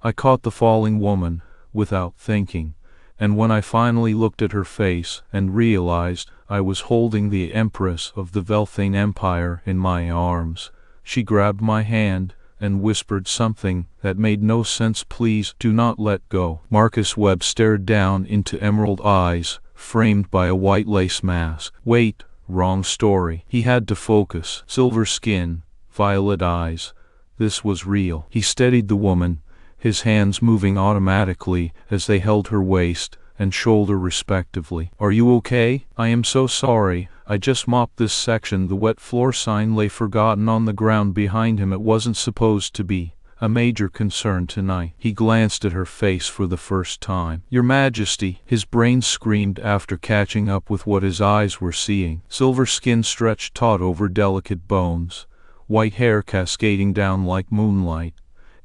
I caught the falling woman, without thinking, and when I finally looked at her face and realized I was holding the Empress of the Vel'Thane Empire in my arms, she grabbed my hand and whispered something that made no sense. "Please do not let go." Marcus Webb stared down into emerald eyes, framed by a white lace mask. Wait, wrong story. He had to focus. Silver skin, violet eyes. This was real. He steadied the woman, his hands moving automatically as they held her waist and shoulder respectively. "Are you okay?" "I am so sorry. I just mopped this section." The wet floor sign lay forgotten on the ground behind him. It wasn't supposed to be a major concern tonight. He glanced at her face for the first time. "Your Majesty," his brain screamed after catching up with what his eyes were seeing. Silver skin stretched taut over delicate bones, white hair cascading down like moonlight,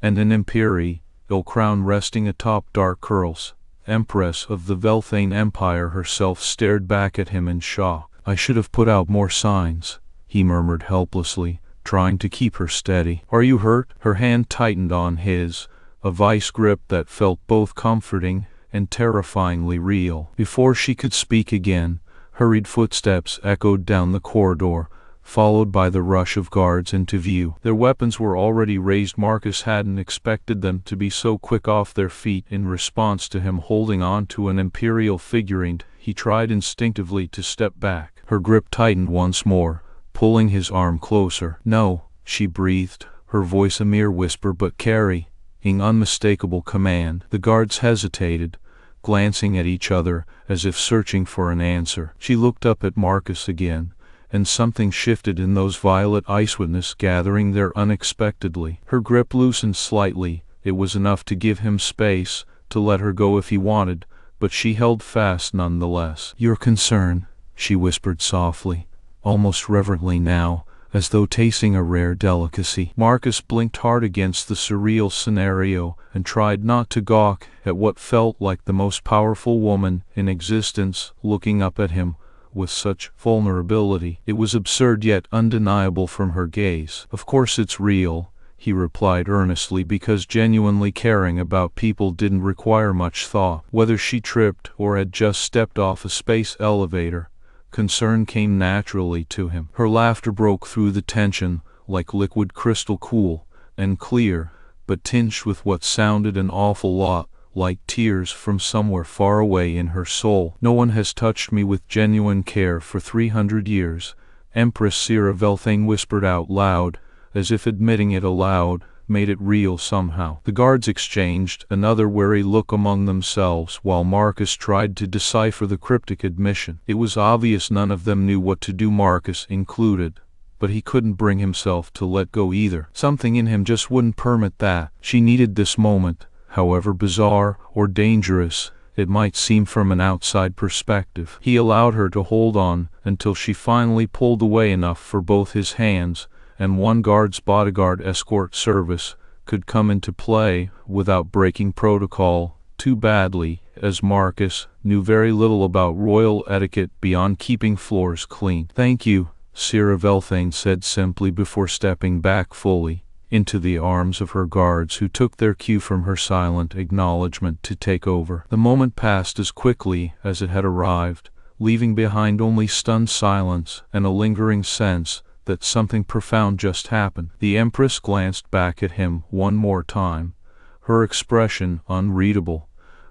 and an imperial crown resting atop dark curls. Empress of the Vel'Thane Empire herself stared back at him in shock. "I should have put out more signs," he murmured helplessly, trying to keep her steady. "Are you hurt?" Her hand tightened on his, a vice grip that felt both comforting and terrifyingly real. Before she could speak again, hurried footsteps echoed down the corridor, followed by the rush of guards into view. Their weapons were already raised. Marcus hadn't expected them to be so quick off their feet in response to him holding on to an imperial figurine. He tried instinctively to step back. Her grip tightened once more, pulling his arm closer. "No," she breathed, her voice a mere whisper but carrying unmistakable command. The guards hesitated, glancing at each other as if searching for an answer. She looked up at Marcus again, and something shifted in those violet eyes, gathering there unexpectedly. Her grip loosened slightly. It was enough to give him space to let her go if he wanted, but she held fast nonetheless. "Your concern," she whispered softly, almost reverently now, as though tasting a rare delicacy. Marcus blinked hard against the surreal scenario and tried not to gawk at what felt like the most powerful woman in existence looking up at him with such vulnerability. It was absurd yet undeniable from her gaze. "Of course it's real," he replied earnestly, because genuinely caring about people didn't require much thought. Whether she tripped or had just stepped off a space elevator, concern came naturally to him. Her laughter broke through the tension like liquid crystal, cool and clear, but tinged with what sounded an awful lot like tears from somewhere far away in her soul. "No one has touched me with genuine care for 300 years, Empress Syra Vel'Thane whispered out loud, as if admitting it aloud made it real somehow. The guards exchanged another wary look among themselves while Marcus tried to decipher the cryptic admission. It was obvious none of them knew what to do, Marcus included, but he couldn't bring himself to let go either. Something in him just wouldn't permit that. She needed this moment, however bizarre or dangerous it might seem from an outside perspective. He allowed her to hold on until she finally pulled away enough for both his hands and one guard's bodyguard escort service could come into play without breaking protocol too badly, as Marcus knew very little about royal etiquette beyond keeping floors clean. "Thank you," Syra Vel'Thane said simply before stepping back fully into the arms of her guards, who took their cue from her silent acknowledgement to take over. The moment passed as quickly as it had arrived, leaving behind only stunned silence and a lingering sense that something profound just happened. The Empress glanced back at him one more time, her expression unreadable,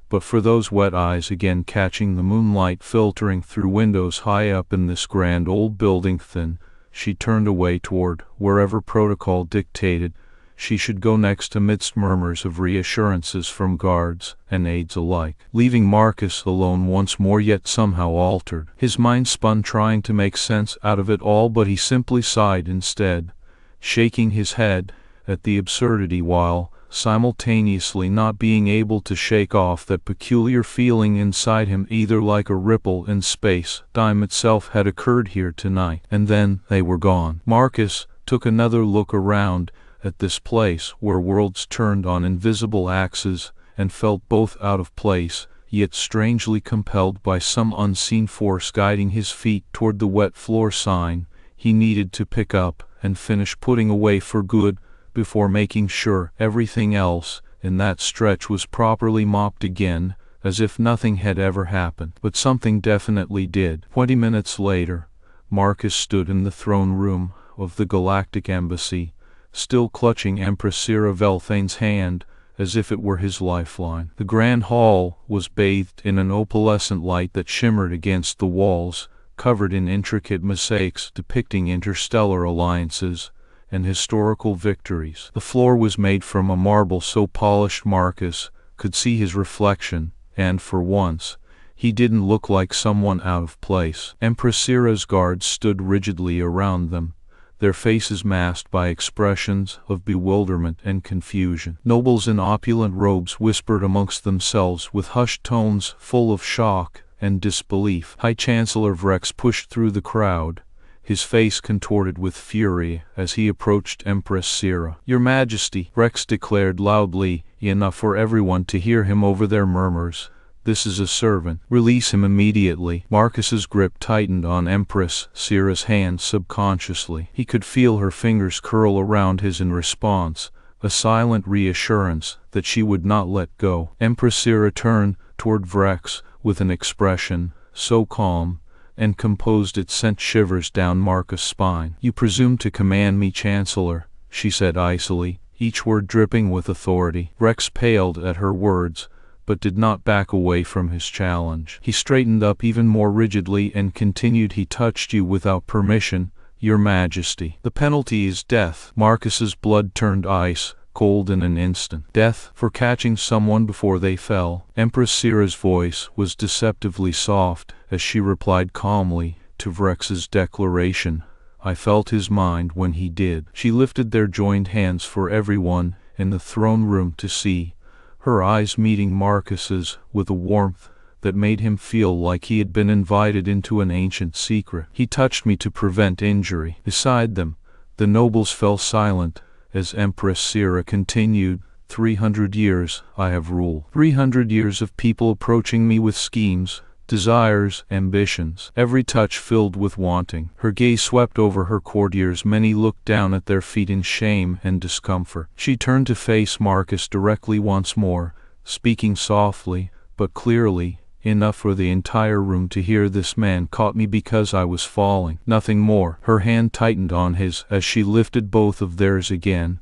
but for those wet eyes again catching the moonlight filtering through windows high up in this grand old building, then she turned away toward wherever protocol dictated she should go next, amidst murmurs of reassurances from guards and aides alike, leaving Marcus alone once more, yet somehow altered. His mind spun trying to make sense out of it all, but he simply sighed instead, shaking his head at the absurdity while simultaneously not being able to shake off that peculiar feeling inside him, either like a ripple in space. Time itself had occurred here tonight, and then they were gone. Marcus took another look around at this place where worlds turned on invisible axes and felt both out of place, yet strangely compelled by some unseen force guiding his feet toward the wet floor sign he needed to pick up and finish putting away for good before making sure everything else and that stretch was properly mopped again, as if nothing had ever happened. But something definitely did. 20 minutes later, Marcus stood in the throne room of the Galactic Embassy, still clutching Empress Syra Vel'Thane's hand as if it were his lifeline. The grand hall was bathed in an opalescent light that shimmered against the walls, covered in intricate mosaics depicting interstellar alliances and historical victories. The floor was made from a marble so polished Marcus could see his reflection, and for once, he didn't look like someone out of place. Empress Syra's guards stood rigidly around them, their faces masked by expressions of bewilderment and confusion. Nobles in opulent robes whispered amongst themselves with hushed tones full of shock and disbelief. High Chancellor Vrex pushed through the crowd, his face contorted with fury as he approached Empress Syra. "Your Majesty," Vrex declared loudly enough for everyone to hear him over their murmurs, "this is a servant. Release him immediately." Marcus's grip tightened on Empress Syra's hand subconsciously. He could feel her fingers curl around his in response, a silent reassurance that she would not let go. Empress Syra turned toward Vrex with an expression so calm and composed it sent shivers down Marcus' spine. "You presume to command me, Chancellor," she said icily, each word dripping with authority. Vrex paled at her words, but did not back away from his challenge. He straightened up even more rigidly and continued, "He touched you without permission, Your Majesty. The penalty is death." Marcus's blood turned ice cold in an instant. "Death for catching someone before they fell." Empress Syra's voice was deceptively soft as she replied calmly to Vrex's declaration. "I felt his mind when he did." She lifted their joined hands for everyone in the throne room to see, her eyes meeting Marcus's with a warmth that made him feel like he had been invited into an ancient secret. "He touched me to prevent injury." Beside them, the nobles fell silent as Empress Syra continued, 300 years I have ruled. 300 years of people approaching me with schemes, desires, ambitions, every touch filled with wanting." Her gaze swept over her courtiers. Many looked down at their feet in shame and discomfort. She turned to face Marcus directly once more, speaking softly, but clearly, enough for the entire room to hear. "This man caught me because I was falling. Nothing more." Her hand tightened on his as she lifted both of theirs again,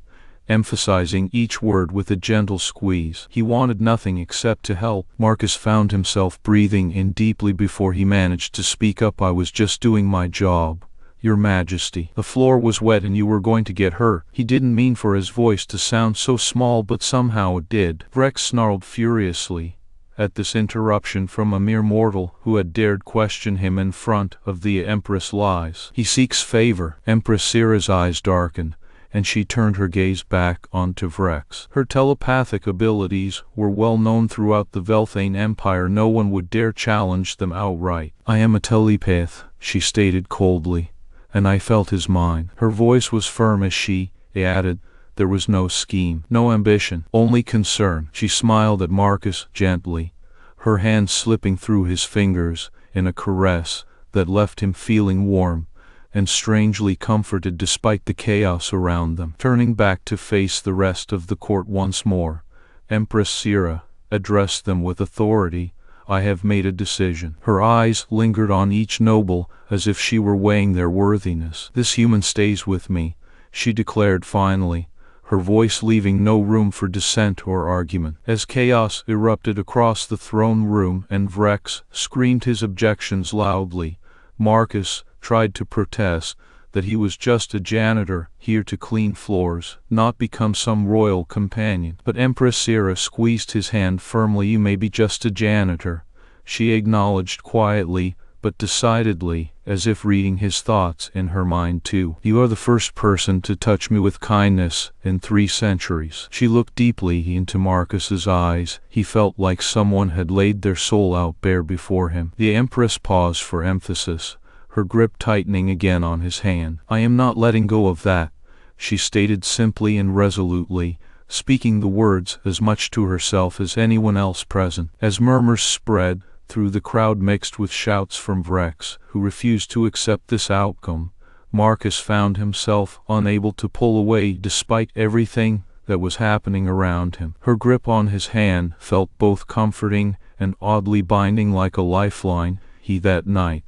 emphasizing each word with a gentle squeeze. "He wanted nothing except to help." Marcus found himself breathing in deeply before he managed to speak up. "I was just doing my job, Your Majesty. The floor was wet and you were going to get hurt." He didn't mean for his voice to sound so small, but somehow it did. Vrex snarled furiously at this interruption from a mere mortal who had dared question him in front of the Empress. "Lies. He seeks favor." Empress Syra's eyes darkened, and she turned her gaze back onto Vrex. Her telepathic abilities were well known throughout the Vel'Thane Empire. No one would dare challenge them outright. "I am a telepath," she stated coldly, "and I felt his mind." Her voice was firm as she added, "There was no scheme, no ambition, only concern." She smiled at Marcus gently, her hand slipping through his fingers in a caress that left him feeling warm and strangely comforted despite the chaos around them. Turning back to face the rest of the court once more, Empress Syra addressed them with authority. "I have made a decision." Her eyes lingered on each noble as if she were weighing their worthiness. "This human stays with me," she declared finally, her voice leaving no room for dissent or argument. As chaos erupted across the throne room and Vrex screamed his objections loudly, Marcus tried to protest that he was just a janitor, here to clean floors, not become some royal companion. But Empress Syra squeezed his hand firmly. "You may be just a janitor," she acknowledged quietly, but decidedly, as if reading his thoughts in her mind too. "You are the first person to touch me with kindness in 3 centuries. She looked deeply into Marcus's eyes. He felt like someone had laid their soul out bare before him. The Empress paused for emphasis, her grip tightening again on his hand. "I am not letting go of that," she stated simply and resolutely, speaking the words as much to herself as anyone else present. As murmurs spread through the crowd mixed with shouts from Vrex, who refused to accept this outcome, Marcus found himself unable to pull away despite everything that was happening around him. Her grip on his hand felt both comforting and oddly binding, like a lifeline. That night,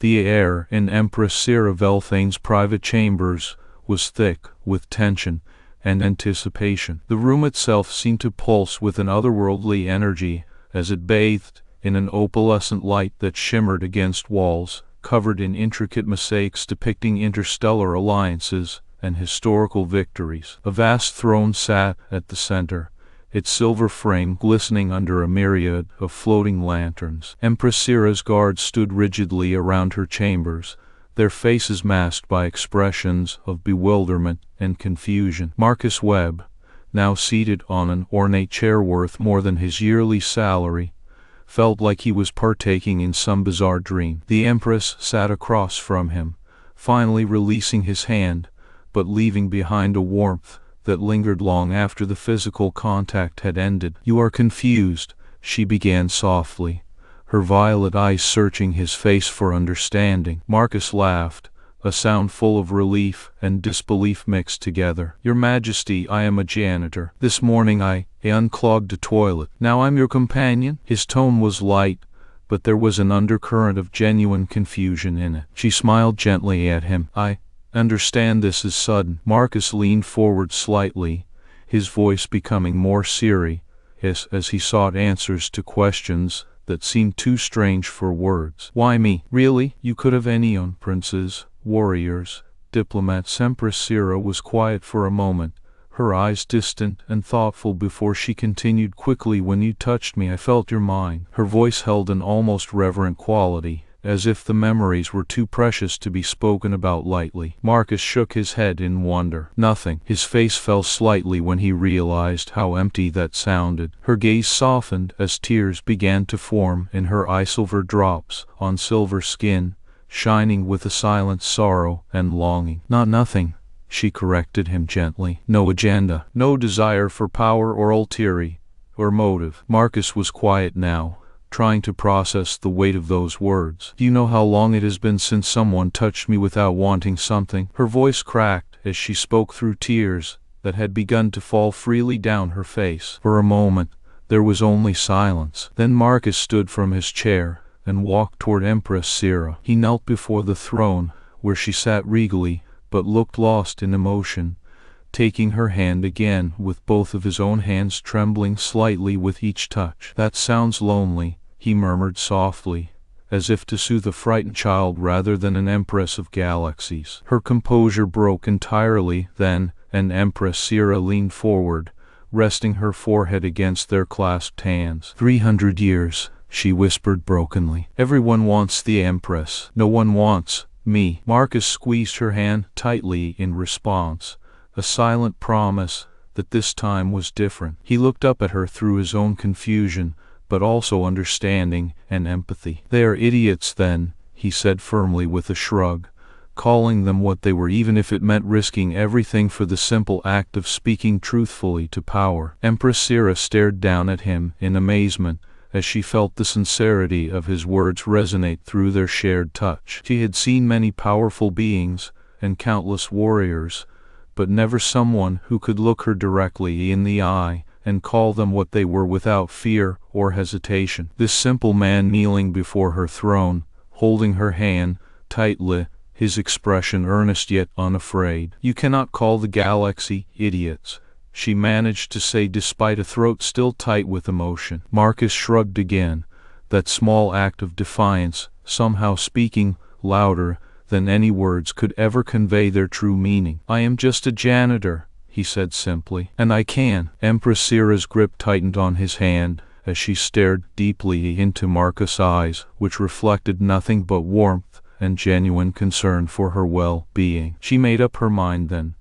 the air in Empress Syra Vel'Thane's private chambers was thick with tension and anticipation. The room itself seemed to pulse with an otherworldly energy as it bathed in an opalescent light that shimmered against walls covered in intricate mosaics depicting interstellar alliances and historical victories. A vast throne sat at the center, its silver frame glistening under a myriad of floating lanterns. Empress Syra's guards stood rigidly around her chambers, their faces masked by expressions of bewilderment and confusion. Marcus Webb, now seated on an ornate chair worth more than his yearly salary, felt like he was partaking in some bizarre dream. The Empress sat across from him, finally releasing his hand, but leaving behind a warmth that lingered long after the physical contact had ended. "You are confused," she began softly, her violet eyes searching his face for understanding. Marcus laughed, a sound full of relief and disbelief mixed together. "Your Majesty, I am a janitor. This morning I unclogged a toilet. Now I'm your companion?" His tone was light, but there was an undercurrent of genuine confusion in it. She smiled gently at him. "I understand this is sudden." Marcus leaned forward slightly, his voice becoming more serious as he sought answers to questions that seemed too strange for words. "Why me? Really? You could have any princes, warriors, diplomats." Empress Syra was quiet for a moment, her eyes distant and thoughtful before she continued quickly. "When you touched me, I felt your mind." Her voice held an almost reverent quality, as if the memories were too precious to be spoken about lightly. Marcus shook his head in wonder. "Nothing." His face fell slightly when he realized how empty that sounded. Her gaze softened as tears began to form in her eyes, silver drops on silver skin, shining with a silent sorrow and longing. "Not nothing," she corrected him gently. "No agenda, no desire for power or ulterior motive." Marcus was quiet now, trying to process the weight of those words. "Do you know how long it has been since someone touched me without wanting something?" Her voice cracked as she spoke through tears that had begun to fall freely down her face. For a moment, there was only silence. Then Marcus stood from his chair and walked toward Empress Syra. He knelt before the throne, where she sat regally, but looked lost in emotion, taking her hand again with both of his own hands trembling slightly with each touch. "That sounds lonely," he murmured softly, as if to soothe a frightened child rather than an empress of galaxies. Her composure broke entirely then, and Empress Syra leaned forward, resting her forehead against their clasped hands. 300 years, she whispered brokenly. "Everyone wants the Empress. No one wants me." Marcus squeezed her hand tightly in response, a silent promise that this time was different. He looked up at her through his own confusion, but also understanding and empathy. "They are idiots then," he said firmly with a shrug, calling them what they were even if it meant risking everything for the simple act of speaking truthfully to power. Empress Syra stared down at him in amazement as she felt the sincerity of his words resonate through their shared touch. She had seen many powerful beings and countless warriors, but never someone who could look her directly in the eye and call them what they were without fear or hesitation. This simple man kneeling before her throne, holding her hand tightly, his expression earnest yet unafraid. "You cannot call the galaxy idiots," she managed to say despite a throat still tight with emotion. Marcus shrugged again, that small act of defiance somehow speaking louder than any words could ever convey their true meaning. "I am just a janitor," he said simply. "And I can." Empress Syra's grip tightened on his hand as she stared deeply into Marcus' eyes, which reflected nothing but warmth and genuine concern for her well-being. She made up her mind then,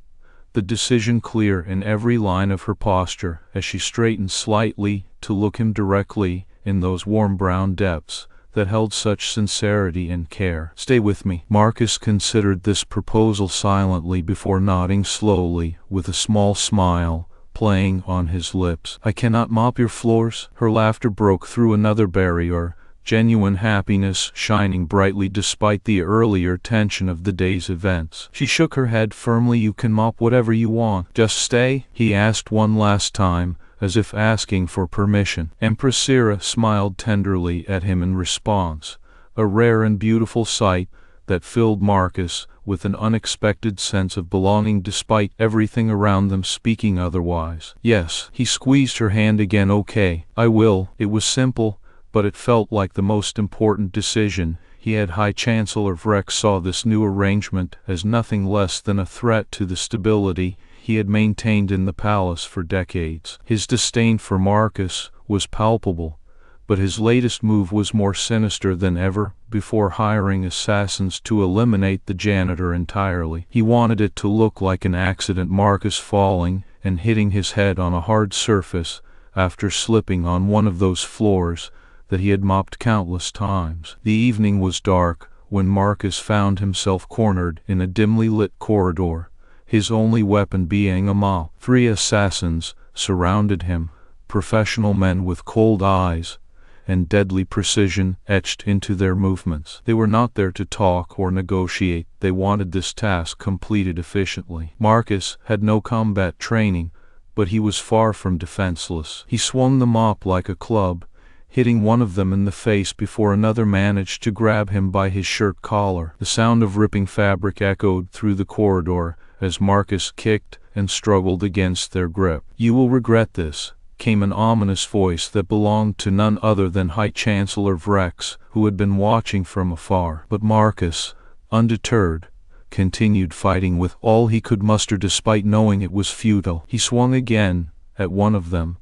the decision clear in every line of her posture as she straightened slightly to look him directly in those warm brown depths that held such sincerity and care. "Stay with me." Marcus considered this proposal silently before nodding slowly, with a small smile playing on his lips. "I cannot mop your floors." Her laughter broke through another barrier genuine happiness shining brightly despite the earlier tension of the day's events. She shook her head firmly. "You can mop whatever you want. Just stay?" he asked one last time, as if asking for permission. Empress Syra smiled tenderly at him in response, a rare and beautiful sight that filled Marcus with an unexpected sense of belonging despite everything around them speaking otherwise. "Yes." He squeezed her hand again. "Okay, I will." It was simple, but it felt like the most important decision. He had High Chancellor Vrex saw this new arrangement as nothing less than a threat to the stability he had maintained in the palace for decades. His disdain for Marcus was palpable, but his latest move was more sinister than ever before, hiring assassins to eliminate the janitor entirely. He wanted it to look like an accident, Marcus falling and hitting his head on a hard surface after slipping on one of those floors that he had mopped countless times. The evening was dark when Marcus found himself cornered in a dimly lit corridor, his only weapon being a mop. 3 assassins surrounded him, professional men with cold eyes and deadly precision etched into their movements. They were not there to talk or negotiate. They wanted this task completed efficiently. Marcus had no combat training, but he was far from defenseless. He swung the mop like a club, hitting one of them in the face before another managed to grab him by his shirt collar. The sound of ripping fabric echoed through the corridor as Marcus kicked and struggled against their grip. "You will regret this," came an ominous voice that belonged to none other than High Chancellor Vrex, who had been watching from afar. But Marcus, undeterred, continued fighting with all he could muster despite knowing it was futile. He swung again at one of them,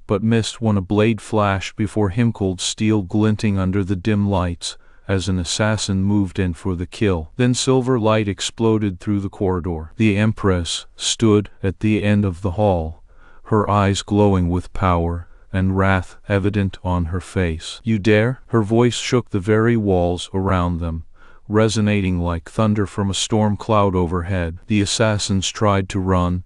but missed when a blade flashed before him, cold steel glinting under the dim lights as an assassin moved in for the kill. Then silver light exploded through the corridor. The Empress stood at the end of the hall, her eyes glowing with power and wrath evident on her face. "You dare?" Her voice shook the very walls around them, resonating like thunder from a storm cloud overhead. The assassins tried to run,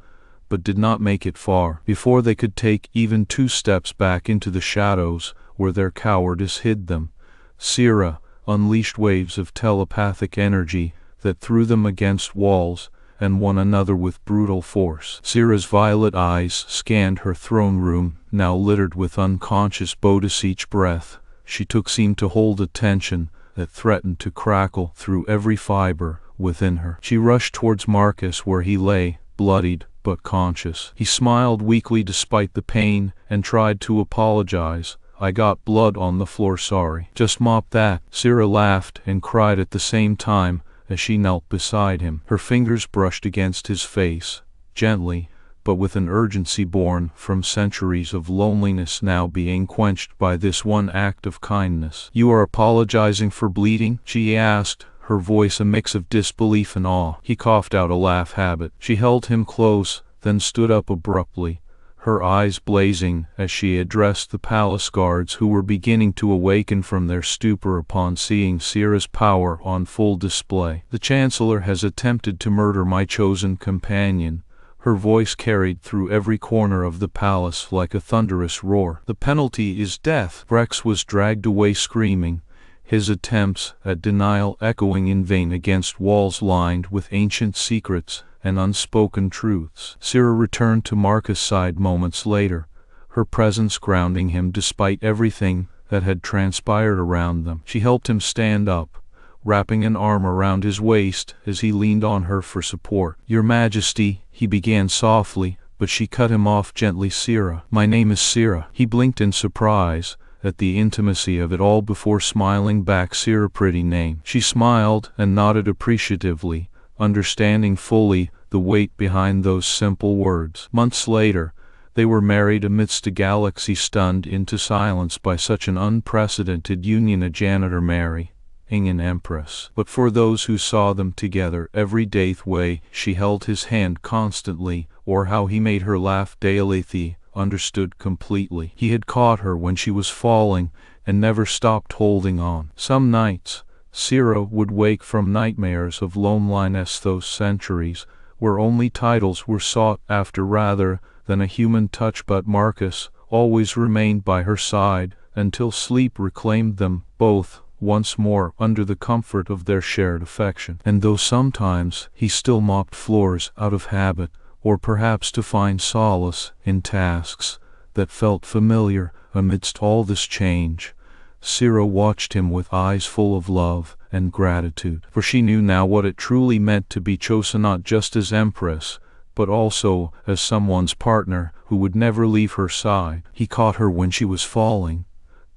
but did not make it far before they could take even 2 steps back into the shadows where their cowardice hid them. Syra unleashed waves of telepathic energy that threw them against walls and one another with brutal force. Syra's violet eyes scanned her throne room, now littered with unconscious bodies. Each breath she took seemed to hold a tension that threatened to crackle through every fiber within her. She rushed towards Marcus where he lay, bloodied but conscious. He smiled weakly despite the pain and tried to apologize. "I got blood on the floor, sorry." "Just mop that." Syra laughed and cried at the same time as she knelt beside him. Her fingers brushed against his face, gently, but with an urgency born from centuries of loneliness now being quenched by this one act of kindness. "You are apologizing for bleeding?" she asked, her voice a mix of disbelief and awe. He coughed out a laugh habit. She held him close, then stood up abruptly, her eyes blazing as she addressed the palace guards who were beginning to awaken from their stupor upon seeing Syra's power on full display. "The Chancellor has attempted to murder my chosen companion." Her voice carried through every corner of the palace like a thunderous roar. "The penalty is death." Vrex was dragged away screaming, his attempts at denial echoing in vain against walls lined with ancient secrets and unspoken truths. Syra returned to Marcus' side moments later, her presence grounding him despite everything that had transpired around them. She helped him stand up, wrapping an arm around his waist as he leaned on her for support. "Your Majesty," he began softly, but she cut him off gently. "Syra." "My name is Syra." He blinked in surprise at the intimacy of it all before smiling back. "Syra, pretty name." She smiled and nodded appreciatively, understanding fully the weight behind those simple words. Months later, they were married amidst a galaxy stunned into silence by such an unprecedented union. A janitor marrying an empress. But for those who saw them together every day, the way she held his hand constantly, or how he made her laugh daily, they understood completely. He had caught her when she was falling and never stopped holding on. Some nights, Syra would wake from nightmares of loneliness, those centuries where only titles were sought after rather than a human touch, but Marcus always remained by her side, until sleep reclaimed them both once more under the comfort of their shared affection. And though sometimes he still mopped floors out of habit, or perhaps to find solace in tasks that felt familiar amidst all this change, Syra watched him with eyes full of love and gratitude, for she knew now what it truly meant to be chosen not just as Empress, but also as someone's partner who would never leave her side. He caught her when she was falling,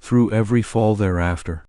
through every fall thereafter,